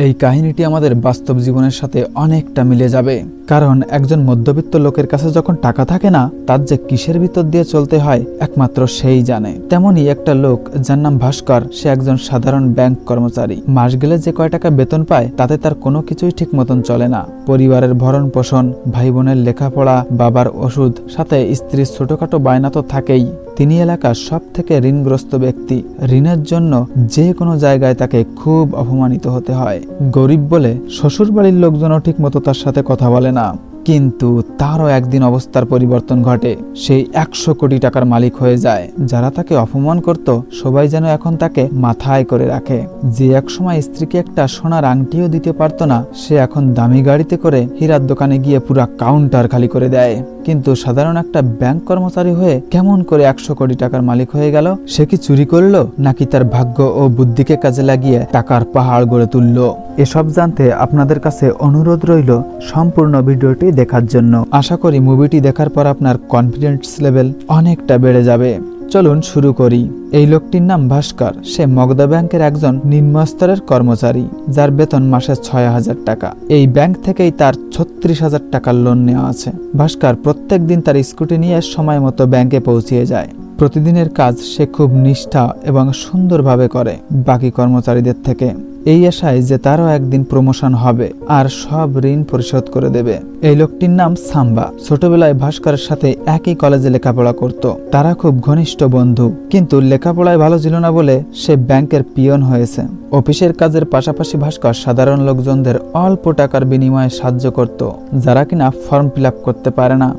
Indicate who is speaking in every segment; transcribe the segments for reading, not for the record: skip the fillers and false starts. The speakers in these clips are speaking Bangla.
Speaker 1: এই কাহিনীটি আমাদের বাস্তব জীবনের সাথে অনেকটা মিলে যাবে, কারণ একজন মধ্যবিত্ত লোকের কাছে যখন টাকা থাকে না, তার যে কিসের ভিতর দিয়ে চলতে হয় একমাত্র সেই জানে। তেমনই একটা লোক যার নাম ভাস্কর, সে একজন সাধারণ ব্যাংক কর্মচারী। মাস গেলে যে কয় টাকা বেতন পায় তাতে তার কোনো কিছুই ঠিক মতন চলে না। পরিবারের ভরণ পোষণ, ভাই বোনের লেখাপড়া, বাবার ওষুধ, সাথে স্ত্রীর ছোটখাটো বায়না তো থাকেই। তিনি এলাকার সব থেকে ঋণগ্রস্ত ব্যক্তি। ঋণের জন্য যে কোনো জায়গায় তাকে খুব অপমানিত হতে হয়। গরিব বলে শ্বশুর বাড়ির লোকজনও ঠিক মতো তার সাথে কথা বলে না। কিন্তু তারও একদিন অবস্থার পরিবর্তন ঘটে। সেই 100 কোটি টাকার মালিক হয়ে যায়। যারা তাকে অপমান করত সবাই যেন এখন তাকে মাথায় করে রাখে। যে একসময় স্ত্রীকে একটা সোনার আংটিও দিতে পারত না, সে এখন দামি গাড়িতে করে হীরার দোকানে গিয়ে পুরা কাউন্টার খালি করে দেয়। কিন্তু সাধারণ একটা ব্যাংক কর্মচারী হয়ে কেমন করে 100 কোটি টাকার মালিক হয়ে গেল? সে কি চুরি করলো, নাকি তার ভাগ্য ও বুদ্ধিকে কাজে লাগিয়ে টাকার পাহাড় গড়ে তুললো? এসব জানতে আপনাদের কাছে অনুরোধ রইল সম্পূর্ণ ভিডিওটি দেখার জন্য। আশা করি মুভিটি দেখার পর আপনার কনফিডেন্স লেভেল অনেকটা বেড়ে যাবে। চলুন শুরু করি। এই লোকটির নাম ভাস্কর। সে মগধা ব্যাংকের একজন নিম্ন স্তরের কর্মচারী, যার বেতন মাসে 6,000 টাকা। এই ব্যাংক থেকেই তার 36,000 টাকার লোন নেওয়া আছে। ভাস্কর প্রত্যেক দিন তার স্কুটি নিয়ে সময় মতো ব্যাংকে পৌঁছিয়ে যায়। প্রতিদিনের কাজ সে খুব নিষ্ঠা এবং সুন্দরভাবে করে বাকি কর্মচারীদের থেকে, এই আশায় যে তারও একদিন প্রমোশন হবে আর সব ঋণ পরিশোধ করে দেবে। এই লোকটির নাম সাম্বা। ছোটবেলায় ভাস্করের সাথে একই কলেজে লেখাপড়া করত। তারা খুব ঘনিষ্ঠ বন্ধু। কিন্তু লেখাপড়ায় ভালো ছিল না বলে সে ব্যাংকের পিয়ন হয়েছে। অফিসের কাজের পাশাপাশি ভাস্কর সাধারণ লোকজনদের অল্প টাকার বিনিময়ে সাহায্য করত, যারা কিনা ফর্ম ফিল আপ করতে পারে না।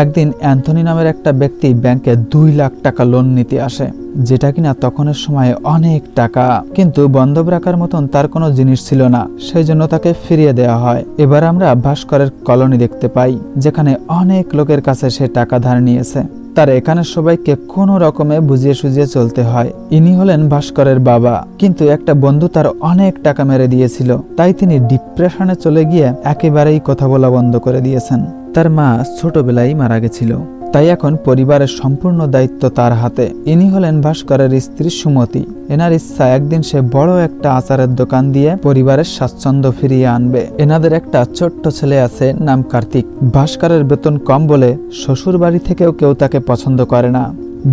Speaker 1: একদিন অ্যান্থনি নামের একটা ব্যক্তি ব্যাংকে 2 লাখ টাকা লোন নিতে আসে, যেটা কিনা তখনের সময়ে অনেক টাকা। কিন্তু বন্ধক রাখার মতন তার কোনো জিনিস ছিল না, সেই জন্য তাকে ফিরিয়ে দেওয়া হয়। এবার আমরা ভাস্করের কলোনি দেখতে পাই, যেখানে অনেক লোকের কাছে সে টাকা ধার নিয়েছে। তার এখানে সবাইকে কোনো রকমে বুঝিয়ে সুঝিয়ে চলতে হয়। ইনি হলেন ভাস্করের বাবা। কিন্তু একটা বন্ধু তার অনেক টাকা মেরে দিয়েছিল, তাই তিনি ডিপ্রেশনে চলে গিয়ে একেবারেই কথা বলা বন্ধ করে দিয়েছেন। তার মা ছোটবেলায় মারা গেছিল, তাই এখন পরিবারের সম্পূর্ণ দায়িত্ব তার হাতে। ইনি হলেন ভাস্করের স্ত্রী সুমতি। এনার ইচ্ছা একদিন সে বড় একটা আচারের দোকান দিয়ে পরিবারের স্বাচ্ছন্দ্য ফিরিয়ে আনবে। এনাদের একটা ছোট্ট ছেলে আছে, নাম কার্তিক। ভাস্করের বেতন কম বলে শ্বশুর বাড়ি থেকেও কেউ তাকে পছন্দ করে না।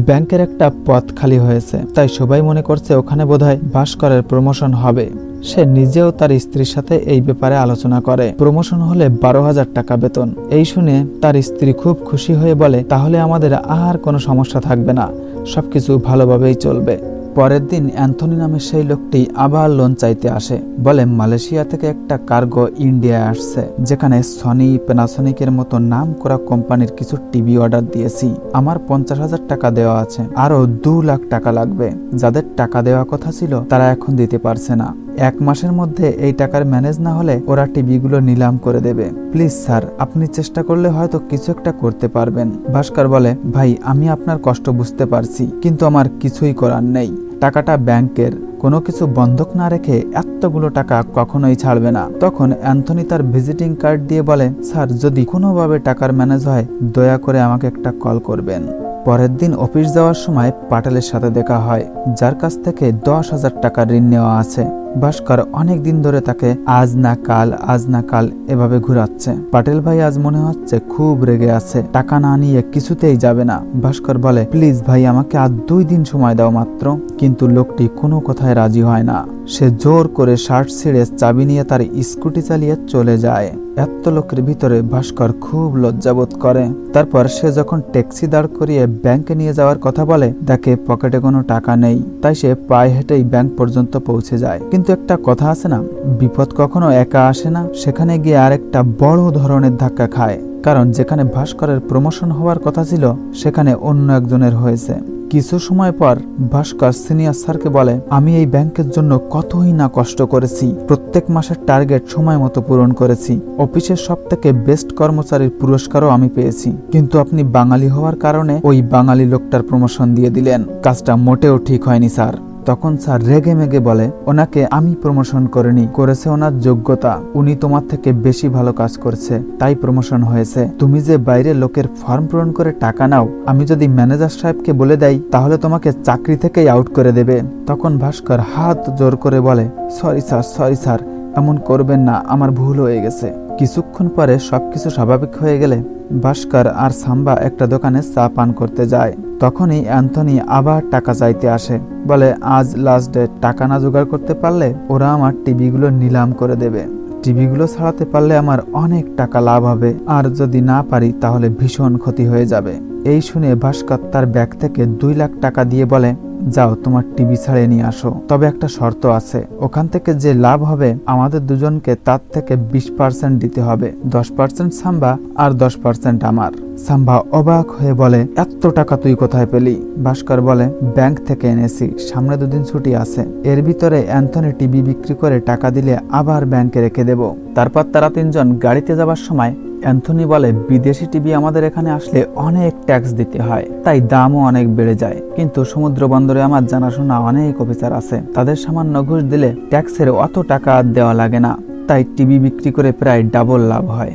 Speaker 1: ব্যাংকের একটা পদ খালি হয়েছে, তাই সবাই মনে করছে ওখানে বোধহয় ভাস্করের প্রমোশন হবে। সে নিজেও তার স্ত্রীর সাথে এই ব্যাপারে আলোচনা করে। প্রমোশন হলে 12,000 টাকা বেতন। এই শুনে তার স্ত্রী খুব খুশি হয়ে বলে, তাহলে আমাদের আর কোনো সমস্যা থাকবে না, সবকিছু ভালোভাবেই চলবে। পরের দিন অ্যান্থনি নামে সেই লোকটি আবার লোন চাইতে আসে। বলে, মালয়েশিয়া থেকে একটা কার্গো ইন্ডিয়ায় আসছে, যেখানে সনি, প্যানাসোনিকের মতো নাম করা কোম্পানির কিছু টিভি অর্ডার দিয়েছি। আমার 50,000 টাকা দেওয়া আছে, আরো 2 লাখ টাকা লাগবে। যাদের টাকা দেওয়া কথা ছিল তারা এখন দিতে পারছে না। 1 মাসের মধ্যে এই টাকার ম্যানেজ না হলে ওরা টিভিগুলো নিলাম করে দেবে। প্লিজ স্যার, আপনি চেষ্টা করলে হয়তো কিছু একটা করতে পারবেন। ভাস্কর বলে, ভাই আমি আপনার কষ্ট বুঝতে পারছি, কিন্তু আমার কিছুই করার নেই। টাকাটা ব্যাংকের, কোনো কিছু বন্ধক না রেখে এতগুলো টাকা কখনোই ছাড়বে না। তখন অ্যান্থনি তার ভিজিটিং কার্ড দিয়ে বলে, স্যার যদি কোনোভাবে টাকার ম্যানেজ হয় দয়া করে আমাকে একটা কল করবেন। পরের দিন অফিস যাওয়ার সময় পাটেলের সাথে দেখা হয়, যার কাছ থেকে 10,000 টাকা ঋণ নেওয়া আছে। ভাস্কর অনেক দিন ধরে তাকে আজ না কাল, আজ না কাল এভাবে ঘুরাচ্ছে। পাটেল ভাই আজ মনে হচ্ছে খুব রেগে আছে, টাকা না নিয়ে কিছুতেই যাবে না। ভাস্কর বলে, প্লিজ ভাই আমাকে আর 2 দিন সময় দাও মাত্র। কিন্তু লোকটি কোনো কথায় রাজি হয় না। সে জোর করে শার্ট ছিঁড়ে চাবি নিয়ে তার স্কুটি চালিয়ে চলে যায়। এত লোকের ভিতরে ভাস্কর খুব লজ্জাবোধ করে। তারপর সে যখন ট্যাক্সি দাঁড় করিয়ে ব্যাংকে নিয়ে যাওয়ার কথা বলে, দেখে পকেটে কোনো টাকা নেই। তাই সে পায়ে হেঁটেই ব্যাংক পর্যন্ত পৌঁছে যায়। কিন্তু একটা কথা আছে না, বিপদ কখনো একা আসে না। সেখানে গিয়ে আরেকটা বড় ধরনের ধাক্কা খায়, কারণ যেখানে ভাস্করের প্রমোশন হওয়ার কথা ছিল সেখানে অন্য একজনের হয়েছে। কিছু সময় পর ভাস্কর সিনিয়র স্যারকে বলে, আমি এই ব্যাংকের জন্য কতই না কষ্ট করেছি, প্রত্যেক মাসের টার্গেট সময় মতো পূরণ করেছি, অফিসের সব থেকে বেস্ট কর্মচারীর পুরস্কারও আমি পেয়েছি, কিন্তু আপনি বাঙালি হওয়ার কারণে ওই বাঙালি লোকটার প্রমোশন দিয়ে দিলেন। কাজটা মোটেও ঠিক হয়নি স্যার। তখন স্যার রেগে মেগে বলে, ওনাকে আমি প্রমোশন করিনি, করেছে ওনার যোগ্যতা। উনি তোমার থেকে বেশি ভালো কাজ করছে, তাই প্রমোশন হয়েছে। তুমি যে বাইরে লোকের ফর্ম পূরণ করে টাকা নাও, আমি যদি ম্যানেজার সাহেবকে বলে দেই তাহলে তোমাকে চাকরি থেকেই আউট করে দেবে। তখন ভাস্কর হাত জোর করে বলে, সরি স্যার, এমন করবেন না, আমার ভুল হয়ে গেছে। কিছুক্ষণ পরে সবকিছু স্বাভাবিক হয়ে গেলে ভাস্কর আর সাম্বা একটা দোকানে চা পান করতে যায়। তখনই অ্যান্থনি আবার টাকা চাইতে আসে, বলে আজ লাস্ট ডে, টাকা না জোগাড় করতে পারলে ওরা আমার টিভিগুলো নিলাম করে দেবে। টিভিগুলো ছাড়াতে পারলে আমার অনেক টাকা লাভ হবে, আর যদি না পারি তাহলে ভীষণ ক্ষতি হয়ে যাবে। এই শুনে ভাস্কর তার ব্যাগ থেকে 2 লাখ টাকা দিয়ে বলে, যাও তোমার টিভি ছাড়িয়ে নিয়ে আসো, তবে একটা শর্ত আছে, ওখান থেকে যে লাভ হবে আমাদের দুজনকে তার থেকে 20% দিতে হবে। 10% সাম্বা আর 10% আমার। সাম্বা অবাক হয়ে বলে, এত টাকা তুই কোথায় পেলি? ভাস্কর বলে, ব্যাংক থেকে এনেছি, সামনে 2 দিন ছুটি আছে, এর ভিতরে অ্যান্থনি টিভি বিক্রি করে টাকা দিলে আবার ব্যাংকে রেখে দেব। তারপর তারা 3 জন গাড়িতে যাবার সময় অ্যান্থনি বলে, বিদেশি টিভি আমাদের এখানে আসলে অনেক ট্যাক্স দিতে হয়, তাই দামও অনেক বেড়ে যায়, কিন্তু সমুদ্র বন্দরে আমার জানাশোনা অনেক অফিসার আছে, তাদের সামান্য ঘুষ দিলে ট্যাক্সের অত টাকা দেওয়া লাগে না, তাই টিভি বিক্রি করে প্রায় ডাবল লাভ হয়।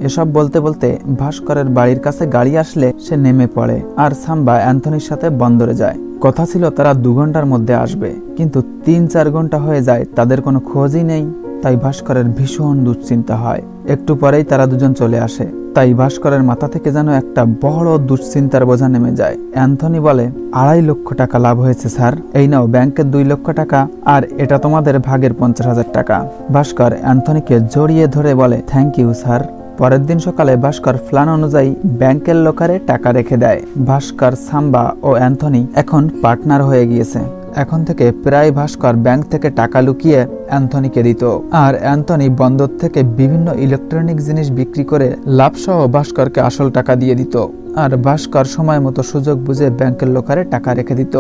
Speaker 1: এসব বলতে বলতে ভাস্করের বাড়ির কাছে গাড়ি আসলে সে নেমে পড়ে, আর সাম্বা অ্যান্থনির সাথে বন্দরে যায়। কথা ছিল তারা 2 ঘন্টার মধ্যে আসবে, কিন্তু 3-4 ঘন্টা হয়ে যায়, তাদের কোনো খোঁজই নেই। তাই ভাস্করের ভীষণ দুশ্চিন্তা হয়। একটু পরেই তারা 2 জন চলে আসে, তাই ভাস্করের মাথা থেকে যেন একটা বড় দুশ্চিন্তার বোঝা নেমে যায়। অ্যান্থনি বলে, 2.5 লক্ষ টাকা লাভ হয়েছে স্যার, এই নাও ব্যাংকের 2 লক্ষ টাকা, আর এটা তোমাদের ভাগের 50,000 টাকা। ভাস্কর অ্যান্থনিকে জড়িয়ে ধরে বলে, থ্যাংক ইউ স্যার। পরের দিন সকালে ভাস্কর প্ল্যান অনুযায়ী ব্যাংকের লকারে টাকা রেখে দেয়। ভাস্কর, সাম্বা ও অ্যান্থনি এখন পার্টনার হয়ে গিয়েছে। এখন থেকে প্রায় ভাস্কর ব্যাংক থেকে টাকা লুকিয়ে অ্যান্থনিকে দিত, আর অ্যান্থনি বন্দর থেকে বিভিন্ন ইলেকট্রনিক জিনিস বিক্রি করে লাভসহ ভাস্করকে আসল টাকা দিয়ে দিত, আর ভাস্কর সময় মতো সুযোগ বুঝে ব্যাংকের লকারে টাকা রেখে দিত।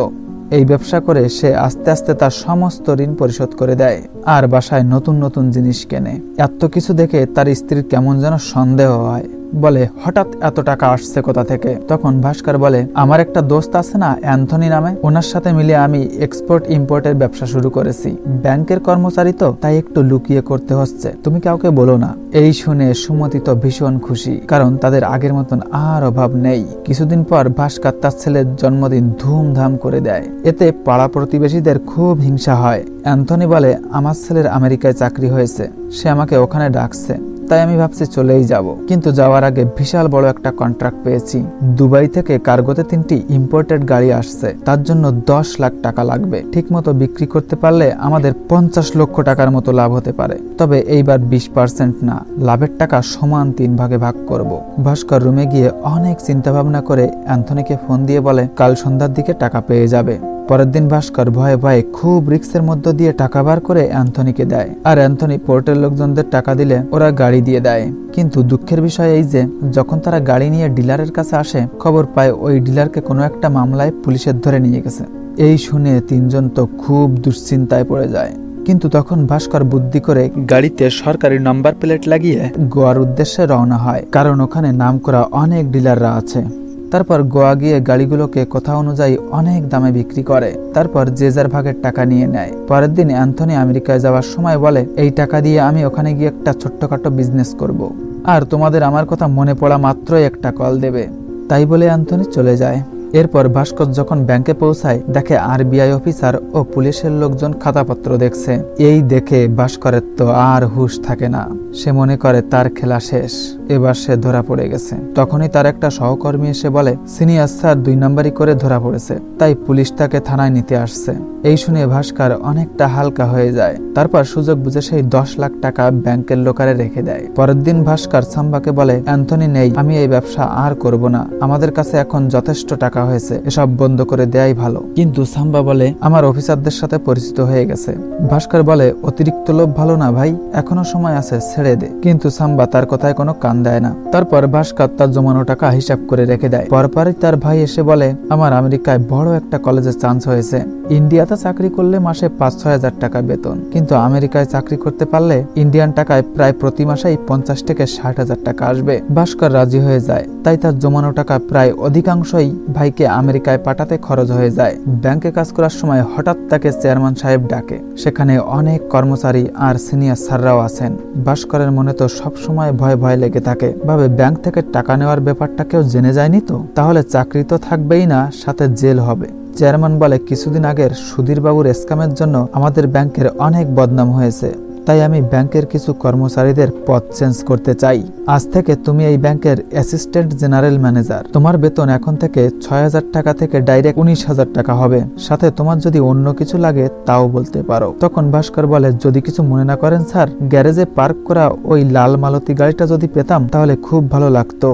Speaker 1: এই ব্যবসা করে সে আস্তে আস্তে তার সমস্ত ঋণ পরিশোধ করে দেয়, আর বাসায় নতুন নতুন জিনিস কেনে। এত কিছু দেখে তার স্ত্রীর কেমন যেন সন্দেহ হয়, বলে, হঠাৎ এত টাকা আসছে কোথা থেকে? তখন ভাস্কর বলে, আমার একটা দোস্ত আছে না অ্যান্থনি নামে, ওনার সাথে মিলে আমি এক্সপোর্ট ইম্পোর্টের ব্যবসা শুরু করেছি, ব্যাংকের কর্মচারী তো, তাই একটু লুকিয়ে করতে হচ্ছে, তুমি কাউকে বলো না। এই শুনে সুমতি তো ভীষণ খুশি, কারণ তাদের আগের মতন আর অভাব নেই। কিছুদিন পর ভাস্কর তার ছেলের জন্মদিন ধুমধাম করে দেয়, এতে পাড়া প্রতিবেশীদের খুব হিংসা হয়। অ্যান্থনি বলে, আমার ছেলের আমেরিকায় চাকরি হয়েছে, সে আমাকে ওখানে ডাকছে, তাই আমি ভাবছি চলেই যাব, কিন্তু যাওয়ার আগে বিশাল বড় একটা কন্ট্রাক্ট পেয়েছি। দুবাই থেকে কার্গোতে 3টি ইম্পোর্টেড গাড়ি আসছে, তার জন্য 10 লাখ টাকা লাগবে। ঠিক মতো বিক্রি করতে পারলে আমাদের 50 লক্ষ টাকার মতো লাভ হতে পারে, তবে এইবার 20% না, লাভের টাকা সমান 3 ভাগে ভাগ করব। ভাস্কর রুমে গিয়ে অনেক চিন্তা ভাবনা করে অ্যান্থনিকে ফোন দিয়ে বলে, কাল সন্ধ্যার দিকে টাকা পেয়ে যাবে। পরের দিন ভাস্কর ভয়ে ভয়ে খুব রিস্কের মধ্য দিয়ে টাকা বার করে অ্যান্থনিকে দেয়, আর অ্যান্থনি পোর্টের লোকজনদের টাকা দিলে ওরা গাড়ি দিয়ে দেয়। কিন্তু দুঃখের বিষয় এই যে, যখন তারা গাড়ি নিয়ে ডিলারের কাছে আসে, খবর পায় ওই ডিলারকে কোনো একটা মামলায় পুলিশের ধরে নিয়ে গেছে। এই শুনে 3 জন তো খুব দুশ্চিন্তায় পড়ে যায়। কিন্তু তখন ভাস্কর বুদ্ধি করে গাড়িতে সরকারি নাম্বার প্লেট লাগিয়ে গোয়ার উদ্দেশ্যে রওনা হয়, কারণ ওখানে নামকরা অনেক ডিলাররা আছে। তারপর গোয়া গিয়ে গাড়িগুলোকে কথা অনুযায়ী অনেক দামে বিক্রি করে, তারপর যে যার ভাগের টাকা নিয়ে নেয়। পরের দিন অ্যান্থনি আমেরিকায় যাওয়ার সময় বলে, এই টাকা দিয়ে আমি ওখানে গিয়ে একটা ছোট্টখাটো বিজনেস করব, আর তোমাদের আমার কথা মনে পড়া মাত্রই একটা কল দেবে। তাই বলে অ্যান্থনি চলে যায়। এরপর ভাস্কর যখন ব্যাংকে পৌঁছায়, দেখে আরবিআই অফিসার ও পুলিশের লোকজন খাতাপত্র দেখছে। এই দেখে ভাস্করের তো আর হুঁশ থাকে না, সে মনে করে তার খেলা শেষ, এবার সে ধরা পড়ে গেছে। তখনই তার একটা সহকর্মী এসে বলে, সিনিয়র স্যার 2 নাম্বারি করে ধরা পড়েছে, তাই পুলিশ তাকে থানায় নিতে আসছে। এই শুনে ভাস্কর অনেকটা হালকা হয়ে যায়। তারপর সুযোগ বুঝে সেই 10 লাখ টাকা ব্যাংকের লোকারে রেখে দেয়। পরের দিন ভাস্কর সাম্বাকে বলে, অ্যান্থনি নেই, আমি এই ব্যবসা আর করব না, আমাদের কাছে এখন যথেষ্ট টাকা হয়েছে, এসব বন্ধ করে দেয়াই ভালো। কিন্তু সাম্বা বলে, আমার অফিসারদের সাথে পরিচিত হয়ে গেছে। ভাস্কর বলে, অতিরিক্ত লোভ ভালো না ভাই, এখনো সময় আছে, ছেড়ে দে। কিন্তু সাম্বা তার কথায় কোনো কান দেয় না। তারপর ভাস্কর তার জমানো টাকা হিসাব করে রেখে দেয়। পরপরই তার ভাই এসে বলে, আমার আমেরিকায় বড় একটা কলেজে চান্স হয়েছে, ইন্ডিয়াতে চাকরি করলে মাসে 5-6 হাজার টাকা বেতন, কিন্তু আমেরিকায় চাকরি করতে পারলে ইন্ডিয়ান টাকায় প্রায় প্রতি মাসেই 50 থেকে 60 হাজার টাকা আসবে। ভাস্কর রাজি হয়ে যায়, তাই তার জমানো টাকা প্রায় অধিকাংশই ভাইকে আমেরিকায় পাঠাতে খরচ হয়ে যায়। ব্যাংকে কাজ করার সময় হঠাৎ তাকে চেয়ারম্যান সাহেব ডাকে, সেখানে অনেক কর্মচারী আর সিনিয়র স্যাররাও আছেন। ভাস্করের মনে তো সবসময় ভয় ভয় লেগে থাকে, ভাবে ব্যাংক থেকে টাকা নেওয়ার ব্যাপারটা কেউ জেনে যায়নি তো, তাহলে চাকরি তো থাকবেই না, সাথে জেল হবে। চেয়ারম্যান বলে, কিছুদিন আগের সুধীর বাবুর স্ক্যামের জন্য আমাদের ব্যাংকের অনেক বদনাম হয়েছে, তাই আমি ব্যাংকের কিছু কর্মচারীদের পদ চেঞ্জ করতে চাই। আজ থেকে তুমি এই ব্যাংকের অ্যাসিস্ট্যান্ট জেনারেল ম্যানেজার। তোমার বেতন এখন থেকে 6,000 টাকা থেকে ডাইরেক্ট 19,000 টাকা হবে। সাথে তোমার যদি অন্য কিছু লাগে তাও বলতে পারো। তখন ভাস্কর বলে, যদি কিছু মনে না করেন স্যার, গ্যারেজে পার্ক করা ওই লাল মালতী গাড়িটা যদি পেতাম তাহলে খুব ভালো লাগতো।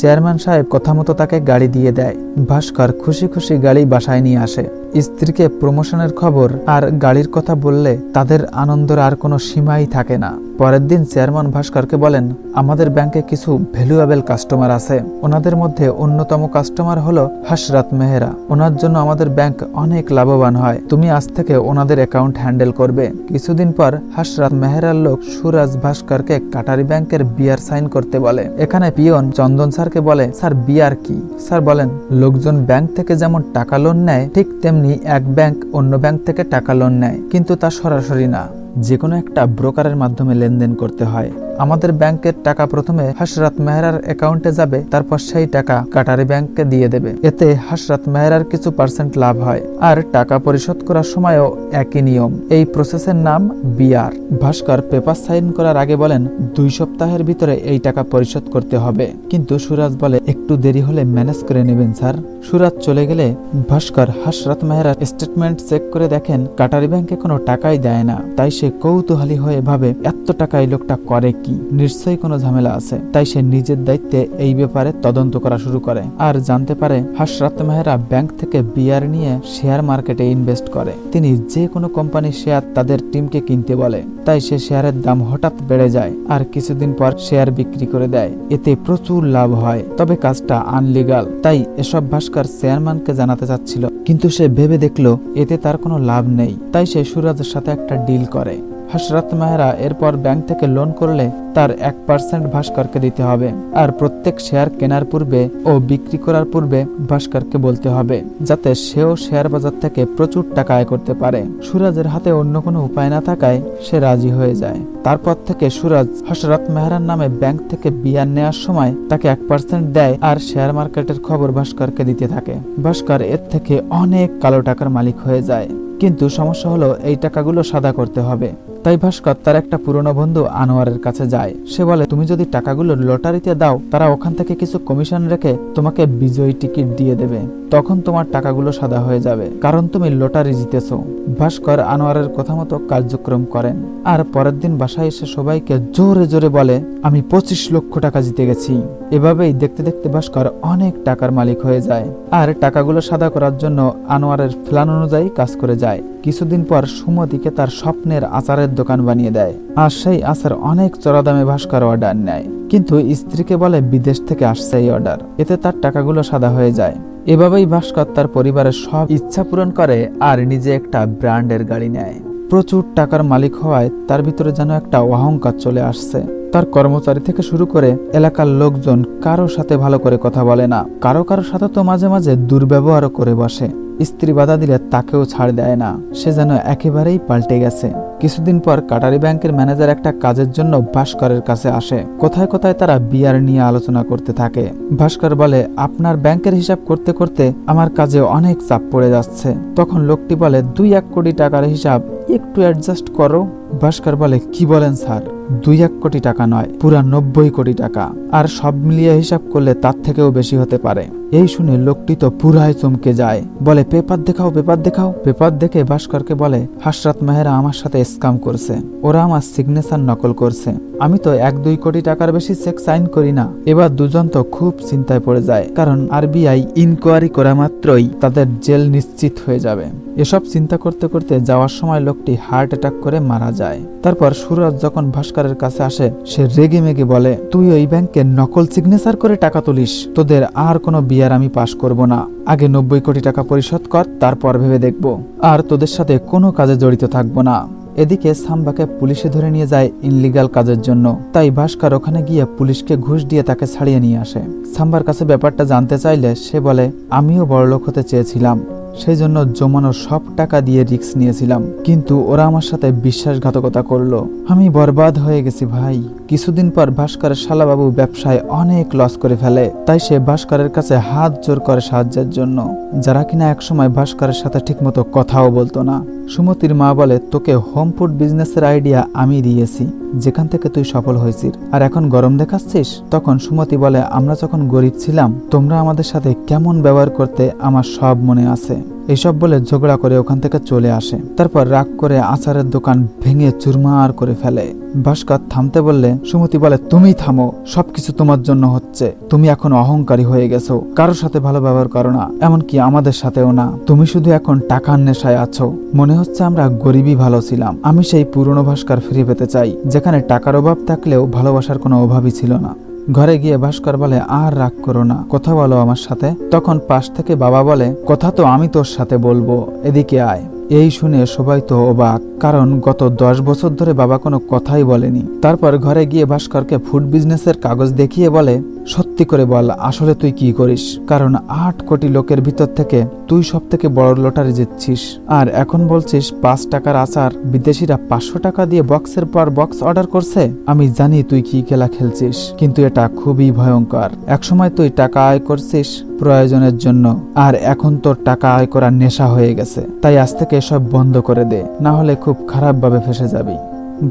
Speaker 1: চেয়ারম্যান সাহেব কথা মতো তাকে গাড়ি দিয়ে দেয়। ভাস্কর খুশি খুশি গাড়ি বাসায় নিয়ে আসে। স্ত্রীকে প্রমোশনের খবর আর গাড়ির কথা বললে তাদের আনন্দের আর কোনো সীমাই থাকে না। পরের দিন চেয়ারম্যান ভাস্করকে বলেন, আমাদের ব্যাংকে কিছু ভ্যালুয়েবল কাস্টমার আছে। ওনাদের মধ্যে অন্যতম কাস্টমার হলো হসরত মেহরা। ওনার জন্য আমাদের ব্যাংক অনেক লাভবান হয়। তুমি আজ থেকে ওনাদের অ্যাকাউন্ট হ্যান্ডেল করবে। কিছুদিন পর হসরত মেহরার লোক সুরাজ ভাস্করকে কাটারি ব্যাংকের বিয়ার সাইন করতে বলে। এখানে পিয়ন চন্দন স্যারকে বলে, স্যার বিয়ার কি? স্যার বলেন, লোকজন ব্যাংক থেকে যেমন টাকা লোন নেয় ঠিক তেমনি এক ব্যাংক অন্য ব্যাংক থেকে টাকা লোন নেয়, কিন্তু তা সরাসরি না, যে কোনো একটা ব্রোকারের মাধ্যমে লেনদেন করতে হয়। আমাদের ব্যাংকের টাকা প্রথমে হসরত মেহরার অ্যাকাউন্টে যাবে, তারপর সেই টাকা কাটারি ব্যাংককে দিয়ে দেবে। এতে হসরত মেহরার কিছু % লাভ হয়, আর টাকা পরিশোধ করার সময়ও একই নিয়ম। এই প্রসেসের নাম বিআর। ভাস্কর পেপার সাইন করার আগে বলেন, 2 সপ্তাহের ভিতরে এই টাকা পরিশোধ করতে হবে। কিন্তু সুরাজ বলে, একটু দেরি হলে ম্যানেজ করে নেবেন স্যার। সুরাজ চলে গেলে ভাস্কর হসরত মেহরার স্টেটমেন্ট চেক করে দেখেন কাটারি ব্যাংকে কোনো টাকাই দেয় না। তাই সে কৌতূহলী হয়ে ভাবে, এত টাকা এই লোকটা করে কি? নিশ্চয়ই কোনো ঝামেলা আছে। তাই সে নিজের দায়িত্বে এই ব্যাপারে তদন্ত করা শুরু করে আর জানতে পারে হসরত মেহরা ব্যাংক থেকে বিয়ার নিয়ে শেয়ার মার্কেটে ইনভেস্ট করে। তিনি যে কোনো কোম্পানির শেয়ার তাদের টিমকে কিনতে বলে। তাই সে শেয়ারের দাম হঠাৎ বেড়ে যায় আর কিছুদিন পর শেয়ার বিক্রি করে দেয়। এতে প্রচুর লাভ হয়, তবে কাজটা আনলিগাল। তাই এসব ভাস্কর চেয়ারম্যানকে জানাতে চাচ্ছিল, কিন্তু সে ভেবে দেখলো এতে তার কোনো লাভ নেই। তাই সে সুরাজের সাথে একটা ডিল করে। হসরত মেহরা এরপর ব্যাংক থেকে লোন করলে তার 1% ভাস্করকে দিতে হবে, আর প্রত্যেক শেয়ার কেনার পূর্বে ও বিক্রি করার পূর্বে ভাস্করকে বলতে হবে, যাতে সেও শেয়ার বাজার থেকে প্রচুর টাকা আয় করতে পারে। সুরাজের হাতে অন্য কোনো উপায় না থাকায় সে রাজি হয়ে যায়। তারপর থেকে সুরাজ হসরত মেহরার নামে ব্যাংক থেকে বিয়ার নেওয়ার সময় তাকে 1% দেয় আর শেয়ার মার্কেটের খবর ভাস্করকে দিতে থাকে। ভাস্কর এর থেকে অনেক কালো টাকার মালিক হয়ে যায়। কিন্তু সমস্যা হলো এই টাকাগুলো সাদা করতে হবে। তাই ভাস্কর তার একটা পুরনো বন্ধু আনোয়ারের কাছে যায়। সে বলে, তুমি যদি টাকাগুলো লটারিতে দাও, তারা ওখান থেকে কিছু কমিশন রেখে তোমাকে বিজয়ী টিকিট দিয়ে দেবে। তখন তোমার টাকাগুলো সাদা হয়ে যাবে, কারণ তুমি লটারি জিতেছো। ভাস্কর আনোয়ারের কথা মতো কার্যক্রম করেন আর পরের দিন বাসায় এসে সবাইকে জোরে জোরে বলে, আমি 25 লক্ষ টাকা জিতে গেছি। এভাবেই দেখতে দেখতে ভাস্কর অনেক টাকার মালিক হয়ে যায় আর টাকাগুলো সাদা করার জন্য আনোয়ারের প্ল্যান অনুযায়ী কাজ করে যায়। কিছুদিন পর সুমতিকে তার স্বপ্নের আচারের দোকান বানিয়ে দেয় আর সেই আচার অনেক চড়া দামে ভাস্কর অর্ডার নেয়। কিন্তু স্ত্রীকে বলে বিদেশ থেকে আসছে এই অর্ডার। এতে তার টাকাগুলো সাদা হয়ে যায়। এভাবেই ভাস্কর তার পরিবারের সব ইচ্ছা পূরণ করে আর নিজে একটা ব্র্যান্ডের গাড়ি নেয়। প্রচুর টাকার মালিক হওয়ায় তার ভিতরে যেন একটা অহংকার চলে আসছে। তার কর্মচারী থেকে শুরু করে এলাকার লোকজন কারো সাথে ভালো করে কথা বলে না, কারো সাথে তো মাঝে মাঝে দুর্ব্যবহারও করে বসে। স্ত্রী বাধা দিলে তাকেও ছাড় দেয় না। সে যেন একেবারেই পাল্টে গেছে। কিছুদিন পর কাটারি ব্যাংকের ম্যানেজার একটা কাজের জন্য ভাস্করের কাছে আসে। কোথায় কোথায় তারা বিয়ার নিয়ে আলোচনা করতে থাকে। ভাস্কর বলে, আপনার ব্যাংকের হিসাব করতে করতে আমার কাজে অনেক চাপ পড়ে যাচ্ছে। তখন লোকটি বলে, 2-1 কোটি টাকার হিসাব একটু অ্যাডজাস্ট করো। ভাস্কর বলে, কি বলেন স্যার? 2-1 কোটি টাকা নয়, পুরা 90 কোটি টাকা, আর সব মিলিয়ে হিসাব করলে তার থেকেও বেশি হতে পারে। এই শুনে লোকটি তো পুরাই চমকে যায়, বলে, পেপার দেখাও, পেপার দেখাও। পেপার দেখে ভাস্করকে বলে, হসরত মেহরা আমার সাথে স্ক্যাম করছে, ওরা আমার সিগনেচার নকল করছে। আমি তো 1-2 কোটি টাকার বেশি চেক সাইন করি না। এবার দুজন তো খুব চিন্তায় পড়ে যায়, কারণ আরবিআই ইনকোয়ারি করা মাত্রই তাদের জেল নিশ্চিত হয়ে যাবে। এসব চিন্তা করতে করতে যাওয়ার সময় লোকটি হার্ট অ্যাটাক করে মারা যায়। তারপর সুরজ যখন ভাস্করের কাছে আসে, সে রেগে মেগে বলে, তুই ওই ব্যাংকে নকল সিগনেচার করে টাকা তুলিস, তোদের আর কোনো বিয়ার আমি পাশ করব না। আগে 90 কোটি টাকা পরিশোধ কর, তারপর ভেবে দেখব, আর তোদের সাথে কোনো কাজে জড়িত থাকবো না। এদিকে সাম্বাকে পুলিশে ধরে নিয়ে যায় ইনলিগাল কাজের জন্য। তাই ভাস্কর ওখানে গিয়ে পুলিশকে ঘুষ দিয়ে তাকে ছাড়িয়ে নিয়ে আসে। সাম্বার কাছে ব্যাপারটা জানতে চাইলে সে বলে, আমিও বড়লোক হতে চেয়েছিলাম, সেই জন্য জমানো সব টাকা দিয়ে রিস্ক নিয়েছিলাম, কিন্তু ওরা আমার সাথে বিশ্বাসঘাতকতা করলো। আমি বরবাদ হয়ে গেছি ভাই। কিছুদিন পর ভাস্করের শালাবাবু ব্যবসায় অনেক লস করে ফেলে। তাই সে ভাস্করের কাছে হাত জোর করে সাহায্যের জন্য, যারা কিনা একসময় ভাস্করের সাথে ঠিকমতো কথাও বলতো না। সুমতির মা বলে, তোকে হোম ফুড বিজনেসের আইডিয়া আমি দিয়েছি, যেখান থেকে তুই সফল হয়েছিস, আর এখন গরম দেখাচ্ছিস। তখন সুমতি বলে, আমরা যখন গরিব ছিলাম তোমরা আমাদের সাথে কেমন ব্যবহার করতে আমার সব মনে আছে। এইসব বলে ঝগড়া করে ওখান থেকে চলে আসে। তারপর রাগ করে আচারের দোকান ভেঙে চুরমার করে ফেলে। ভাস্কর থামতে বললে সুমতি বলে, তুমি থামো, সবকিছু তোমার জন্য হচ্ছে। তুমি এখন অহংকারী হয়ে গেছো, কারোর সাথে ভালো ব্যবহার করো না, এমনকি আমাদের সাথেও না। তুমি শুধু এখন টাকার নেশায় আছো। মনে হচ্ছে আমরা গরিবই ভালো ছিলাম। আমি সেই পুরনো ভাস্কর ফিরে পেতে চাই, যেখানে টাকার অভাব থাকলেও ভালোবাসার কোনো অভাবই ছিল না। ঘরে গিয়ে ভাস্কর বলে, আর রাগ করো না, কথা বলো আমার সাথে। তখন পাশ থেকে বাবা বলে, কথা তো আমি তোর সাথে বলবো, এদিকে আয়। এই শুনে সবাই তো অবাক, কারণ গত 10 বছর ধরে বাবা কোনো কথাই বলেনি। তারপর ঘরে গিয়ে ভাস্করকে ফুড বিজনেসের কাগজ দেখিয়ে বলে, সত্যি করে বল আসলে তুই কি করিস, কারণ 8 কোটি লোকের ভিতর থেকে তুই সব থেকে বড় লটারি জিতছিস, আর এখন বলছিস 5 টাকার আচার বিদেশিরা 500 টাকা দিয়ে বক্সের পর বক্স অর্ডার করছে। আমি জানি তুই কি খেলা খেলছিস, কিন্তু এটা খুবই ভয়ঙ্কর। একসময় তুই টাকা আয় করছিস প্রয়োজনের জন্য, আর এখন তোর টাকা আয় করার নেশা হয়ে গেছে। তাই আজ থেকে সব বন্ধ করে দে, না হলে খুব খারাপ ভাবে ফেসে যাবি।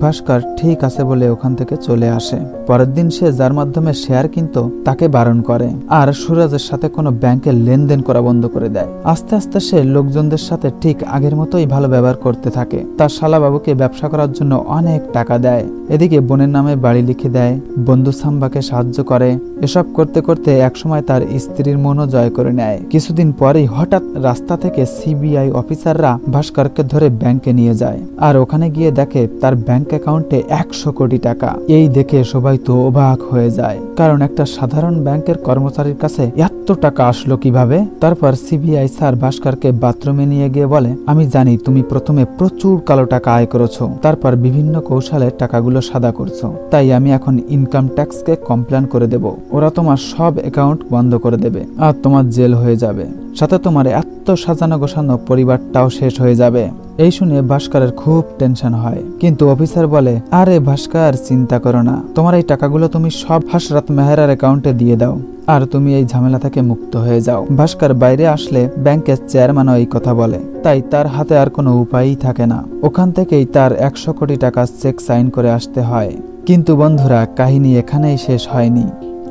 Speaker 1: ভাস্কর ঠিক আছে বলে ওখান থেকে চলে আসে। পরের দিন সে যার মাধ্যমে শেয়ার কিনতো তাকে বারণ করে, আর সুরাজের সাথে কোনো ব্যাংকের লেনদেন করা বন্ধ করে দেয়। আস্তে আস্তে সে লোকজনদের সাথে ঠিক আগের মতোই ভালো ব্যবহার করতে থাকে। তার শালাবাবুকে ব্যবসা করার জন্য অনেক টাকা দেয়। এদিকে বোনের নামে বাড়ি লিখে দেয়, বন্ধু সাম্বাকে সাহায্য করে। এসব করতে করতে একসময় তার স্ত্রীর মনও জয় করে নেয়। কিছুদিন পরেই হঠাৎ রাস্তা থেকে সিবিআই অফিসাররা ভাস্করকে ধরে ব্যাংকে নিয়ে যায়, আর ওখানে গিয়ে দেখে তার ব্যাংক অ্যাকাউন্টে 100 কোটি টাকা। এই দেখে সবাই তো অবাক হয়ে যায়, কারণ একটা সাধারণ ব্যাংকের কর্মচারীর কাছে এত টাকা আসলো কিভাবে। তারপর সিবিআই স্যার ভাস্করকে বাথরুমে নিয়ে গিয়ে বলে, আমি জানি তুমি প্রথমে প্রচুর কালো টাকা আয় করেছো, তারপর বিভিন্ন কৌশলে টাকাগুলো সাদা করছো, তাই আমি এখন ইনকাম ট্যাক্সকে কমপ্লেন করে দেব। ওরা তোমার সব অ্যাকাউন্ট বন্ধ করে দেবে, আর তোমার জেল হয়ে যাবে, সাথে তোমার এত সাজানো গোছানো পরিবারটাও শেষ হয়ে যাবে। এই শুনে ভাস্করের খুব টেনশন হয়, কিন্তু অফিসার বলে, আরে ভাস্কর চিন্তা করো না, তোমার এই টাকাগুলো তুমি সব হযরত মেহরার অ্যাকাউন্টে দিয়ে দাও, আর তুমি এই ঝামেলা থেকে মুক্ত হয়ে যাও। ভাস্কর বাইরে আসলে ব্যাংকের চেয়ারম্যানও এই কথা বলে, তাই তার হাতে আর কোনো উপায়ই থাকে না। ওখান থেকেই তার 100 কোটি টাকা চেক সাইন করে আসতে হয়। কিন্তু বন্ধুরা, কাহিনী এখানেই শেষ হয়নি।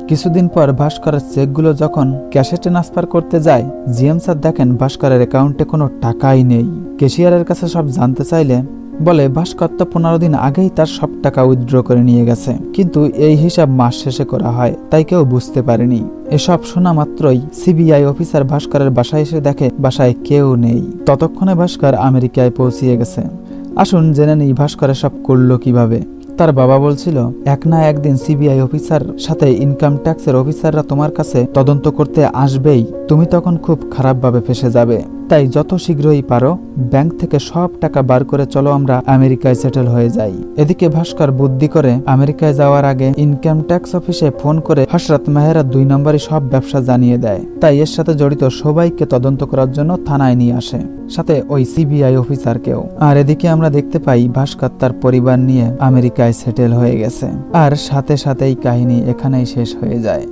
Speaker 1: কিছুদিন পর ভাস্করের চেকগুলো যখন ক্যাশে ট্রান্সফার করতে যায়, জিএম স্যার দেখেন ভাস্করের অ্যাকাউন্টে কোনো টাকাই নেই। ক্যাশিয়ারের কাছে সব জানতে চাইলে বলে, ভাস্কর তো 15 দিন আগেই তার সব টাকা উইথড্র করে নিয়ে গেছে, কিন্তু এই হিসাব মাস শেষে করা হয়, তাই কেউ বুঝতে পারেনি। এসব শোনা মাত্রই সিবিআই অফিসার ভাস্করের বাসায় এসে দেখে বাসায় কেউ নেই। ততক্ষণে ভাস্কর আমেরিকায় পৌঁছিয়ে গেছে। আসুন জেনে নিই ভাস্কর সব করলো কিভাবে। তার বাবা বলছিল, এক না একদিন সিবিআই অফিসার সাথে ইনকাম ট্যাক্সের অফিসাররা তোমার কাছে তদন্ত করতে আসবেই, তুমি তখন খুব খারাপভাবে ফেসে যাবে। তাই যত শীঘ্রই পারো ব্যাংক থেকে সব টাকা বার করে চলো আমরা আমেরিকায় সেটেল হয়ে যাই। এদিকে ভাস্কর বুদ্ধি করে আমেরিকায় যাওয়ার আগে ইনকাম ট্যাক্স অফিসে ফোন করে হযরত মেহরা 2 নম্বরে সব ব্যবসা জানিয়ে দেয়। তাই এর সাথে জড়িত সবাইকে তদন্ত করার জন্য থানায় নিয়ে আসে, সাথে ওই সিবিআই অফিসারকেও। আর এদিকে আমরা দেখতে পাই ভাস্কর তার পরিবার নিয়ে আমেরিকায় সেটেল হয়ে গেছে। আর সাথে সাথেই কাহিনী এখানেই শেষ হয়ে যায়।